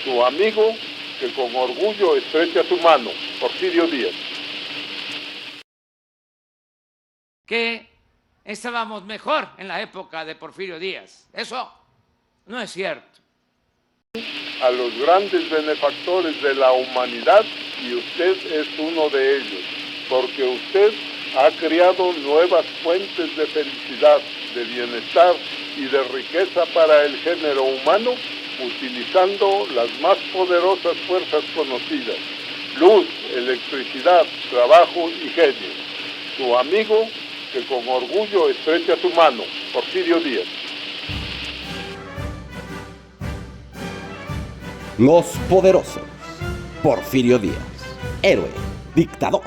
Su amigo que con orgullo estrecha su mano, Porfirio Díaz. Que estábamos mejor en la época de Porfirio Díaz. Eso no es cierto. A los grandes benefactores de la humanidad, y usted es uno de ellos, porque usted ha creado nuevas fuentes de felicidad, de bienestar y de riqueza para el género humano, utilizando las más poderosas fuerzas conocidas: luz, electricidad, trabajo y genio. Su amigo que con orgullo estrecha su mano, Porfirio Díaz. Los poderosos. Porfirio Díaz, héroe, dictador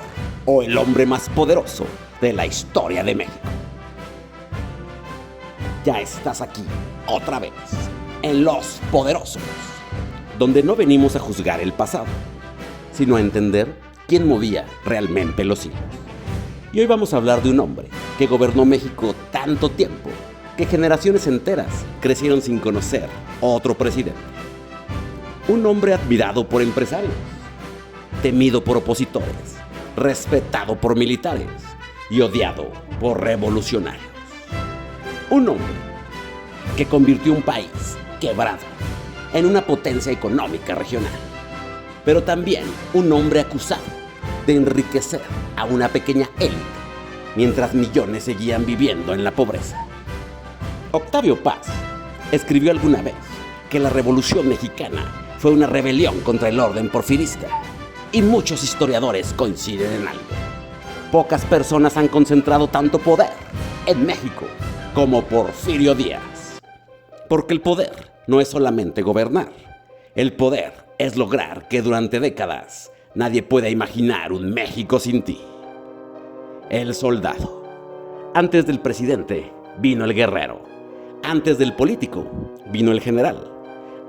o el hombre más poderoso de la historia de México. Ya estás aquí, otra vez, en Los Poderosos, donde no venimos a juzgar el pasado, sino a entender quién movía realmente los hilos. Y hoy vamos a hablar de un hombre que gobernó México tanto tiempo que generaciones enteras crecieron sin conocer otro presidente. Un hombre admirado por empresarios, temido por opositores, respetado por militares y odiado por revolucionarios. Un hombre que convirtió un país quebrado en una potencia económica regional, pero también un hombre acusado de enriquecer a una pequeña élite, mientras millones seguían viviendo en la pobreza. Octavio Paz escribió alguna vez que la Revolución Mexicana fue una rebelión contra el orden porfirista, y muchos historiadores coinciden en algo. Pocas personas han concentrado tanto poder en México como Porfirio Díaz. Porque el poder no es solamente gobernar. El poder es lograr que durante décadas nadie pueda imaginar un México sin ti. El soldado. Antes del presidente vino el guerrero. Antes del político vino el general.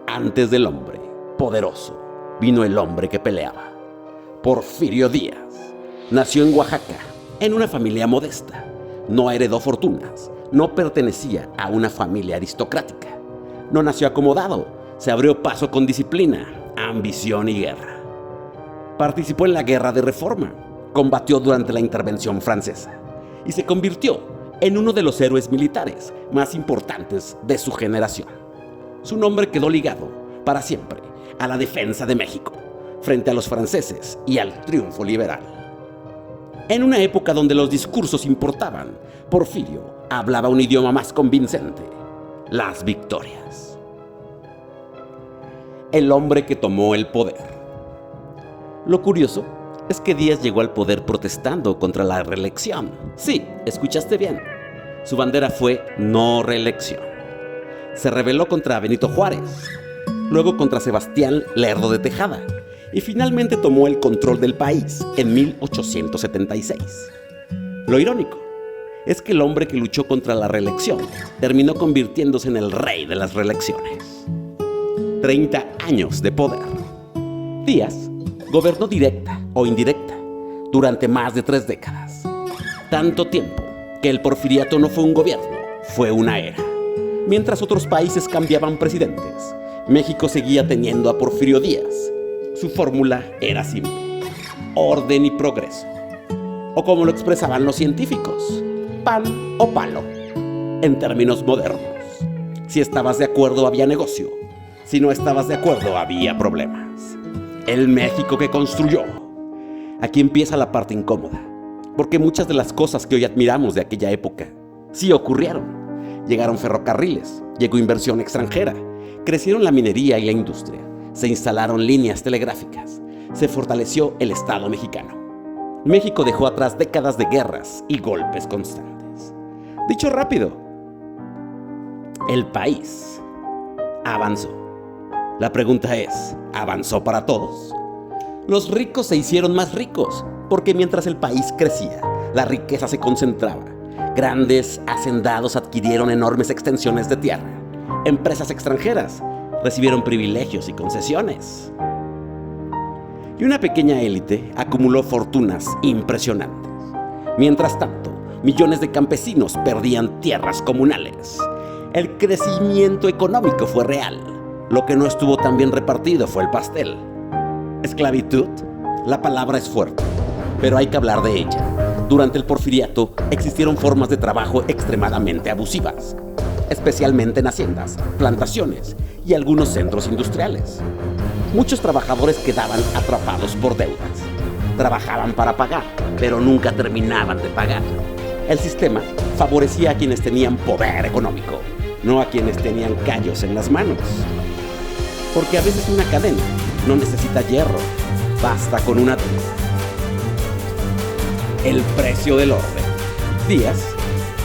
Antes del hombre poderoso vino el hombre que peleaba. Porfirio Díaz nació en Oaxaca, en una familia modesta. No heredó fortunas, no pertenecía a una familia aristocrática. No nació acomodado, se abrió paso con disciplina, ambición y guerra. Participó en la Guerra de Reforma, combatió durante la intervención francesa y se convirtió en uno de los héroes militares más importantes de su generación. Su nombre quedó ligado para siempre a la defensa de México frente a los franceses y al triunfo liberal. En una época donde los discursos importaban, Porfirio hablaba un idioma más convincente: las victorias. El hombre que tomó el poder. Lo curioso es que Díaz llegó al poder protestando contra la reelección. Sí, escuchaste bien. Su bandera fue no reelección. Se rebeló contra Benito Juárez, luego contra Sebastián Lerdo de Tejada, y finalmente tomó el control del país en 1876. Lo irónico es que el hombre que luchó contra la reelección terminó convirtiéndose en el rey de las reelecciones. 30 años de poder. Díaz gobernó directa o indirecta durante más de 3 décadas. Tanto tiempo que el porfiriato no fue un gobierno, fue una era. Mientras otros países cambiaban presidentes, México seguía teniendo a Porfirio Díaz. Su fórmula era simple: orden y progreso. O como lo expresaban los científicos, pan o palo. En términos modernos, si estabas de acuerdo había negocio, si no estabas de acuerdo había problemas. El México que construyó. Aquí empieza la parte incómoda, porque muchas de las cosas que hoy admiramos de aquella época sí ocurrieron. Llegaron ferrocarriles, llegó inversión extranjera, crecieron la minería y la industria, se instalaron líneas telegráficas, se fortaleció el Estado mexicano. México dejó atrás décadas de guerras y golpes constantes. Dicho rápido, el país avanzó. La pregunta es, ¿avanzó para todos? Los ricos se hicieron más ricos, porque mientras el país crecía, la riqueza se concentraba. Grandes hacendados adquirieron enormes extensiones de tierra. Empresas extranjeras recibieron privilegios y concesiones. Y una pequeña élite acumuló fortunas impresionantes. Mientras tanto, millones de campesinos perdían tierras comunales. El crecimiento económico fue real, Lo que no estuvo tan bien repartido fue el pastel. Esclavitud, la palabra es fuerte, pero hay que hablar de ella. Durante el porfiriato existieron formas de trabajo extremadamente abusivas, especialmente en haciendas, plantaciones y algunos centros industriales. Muchos trabajadores quedaban atrapados por deudas. Trabajaban para pagar, pero nunca terminaban de pagar. El sistema favorecía a quienes tenían poder económico, no a quienes tenían callos en las manos. Porque a veces una cadena no necesita hierro, basta con una tela. El precio del orden. Díaz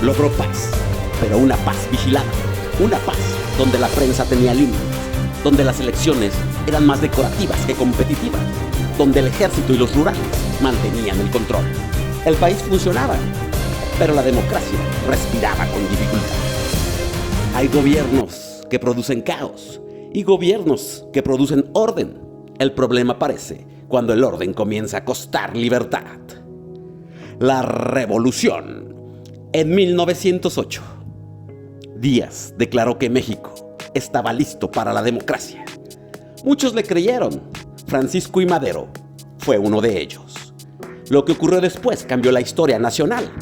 logró paz, pero una paz vigilada, una paz donde la prensa tenía límites, donde las elecciones eran más decorativas que competitivas, donde el ejército y los rurales mantenían el control. El país funcionaba, pero la democracia respiraba con dificultad. Hay gobiernos que producen caos y gobiernos que producen orden. El problema aparece cuando el orden comienza a costar libertad. La revolución. En 1908, Díaz declaró que México estaba listo para la democracia. Muchos le creyeron. Francisco I. Madero fue uno de ellos. Lo que ocurrió después cambió la historia nacional.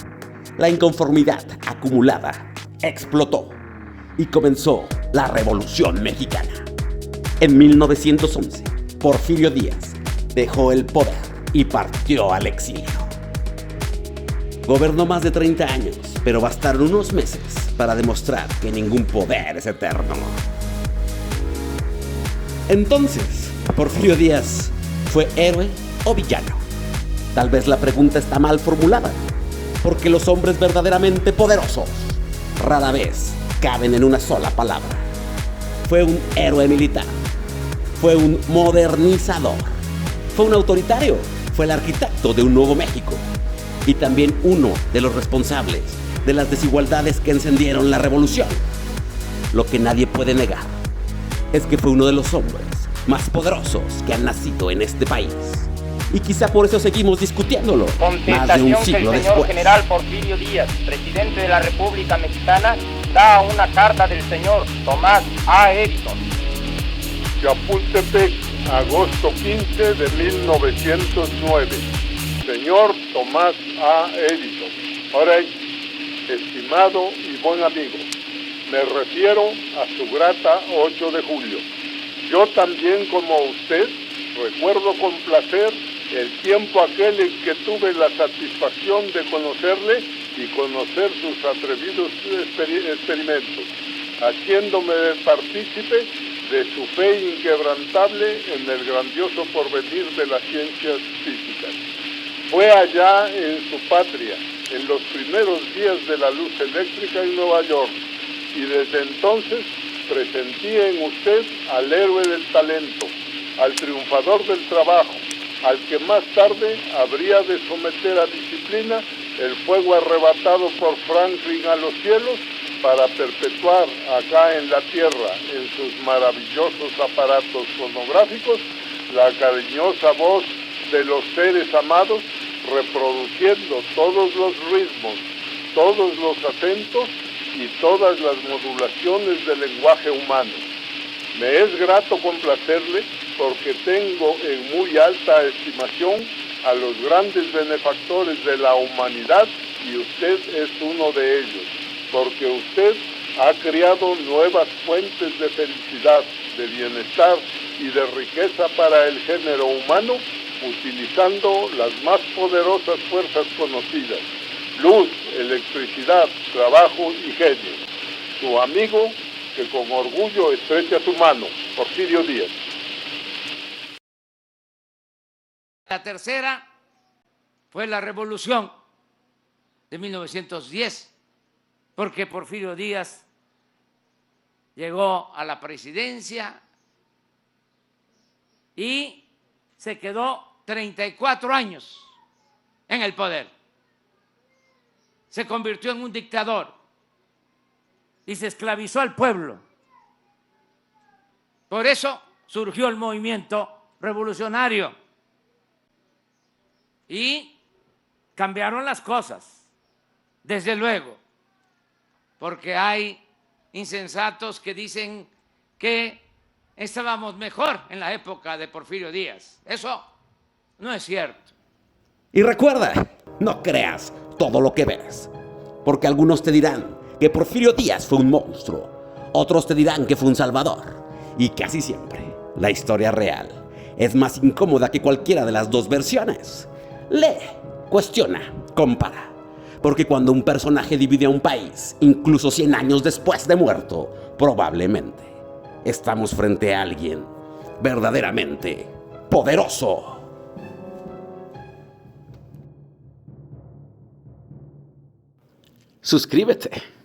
La inconformidad acumulada explotó y comenzó la Revolución Mexicana. En 1911, Porfirio Díaz dejó el poder y partió al exilio. Gobernó más de 30 años, pero bastaron unos meses para demostrar que ningún poder es eterno. Entonces, ¿Porfirio Díaz fue héroe o villano? Tal vez la pregunta está mal formulada, porque los hombres verdaderamente poderosos rara vez caben en una sola palabra. Fue un héroe militar, fue un modernizador, fue un autoritario, fue el arquitecto de un nuevo México y también uno de los responsables de las desigualdades que encendieron la revolución. Lo que nadie puede negar es que fue uno de los hombres más poderosos que han nacido en este país. Y quizá por eso seguimos discutiéndolo más de un siglo que el señor después. general Porfirio Díaz, presidente de la República Mexicana, da una carta del señor Tomás A. Edison. Chapultepec, agosto 15 de 1909. Señor Tomás A. Edison. Ahora, estimado y buen amigo, me refiero a su grata 8 de julio. Yo también, como usted, recuerdo con placer el tiempo aquel en que tuve la satisfacción de conocerle y conocer sus atrevidos experimentos, haciéndome partícipe de su fe inquebrantable en el grandioso porvenir de las ciencias físicas. Fue allá en su patria, en los primeros días de la luz eléctrica en Nueva York, y desde entonces presentí en usted al héroe del talento, al triunfador del trabajo, al que más tarde habría de someter a disciplina el fuego arrebatado por Franklin a los cielos para perpetuar acá en la tierra, en sus maravillosos aparatos fonográficos, la cariñosa voz de los seres amados, reproduciendo todos los ritmos, todos los acentos y todas las modulaciones del lenguaje humano. Me es grato complacerle porque tengo en muy alta estimación a los grandes benefactores de la humanidad y usted es uno de ellos, porque usted ha creado nuevas fuentes de felicidad, de bienestar y de riqueza para el género humano, utilizando las más poderosas fuerzas conocidas: luz, electricidad, trabajo y genio. Su amigo, que con orgullo estrecha su mano, Porfirio Díaz. La tercera fue la revolución de 1910, porque Porfirio Díaz llegó a la presidencia y se quedó 34 años en el poder. Se convirtió en un dictador y se esclavizó al pueblo. Por eso surgió el movimiento revolucionario y cambiaron las cosas, desde luego, porque hay insensatos que dicen que estábamos mejor en la época de Porfirio Díaz. Eso no es cierto. Y recuerda, no creas todo lo que ves, porque algunos te dirán que Porfirio Díaz fue un monstruo, otros te dirán que fue un salvador, y casi siempre la historia real es más incómoda que cualquiera de las dos versiones. Lee, cuestiona, compara, porque cuando un personaje divide a un país, incluso 100 años después de muerto, probablemente estamos frente a alguien verdaderamente poderoso. Suscríbete.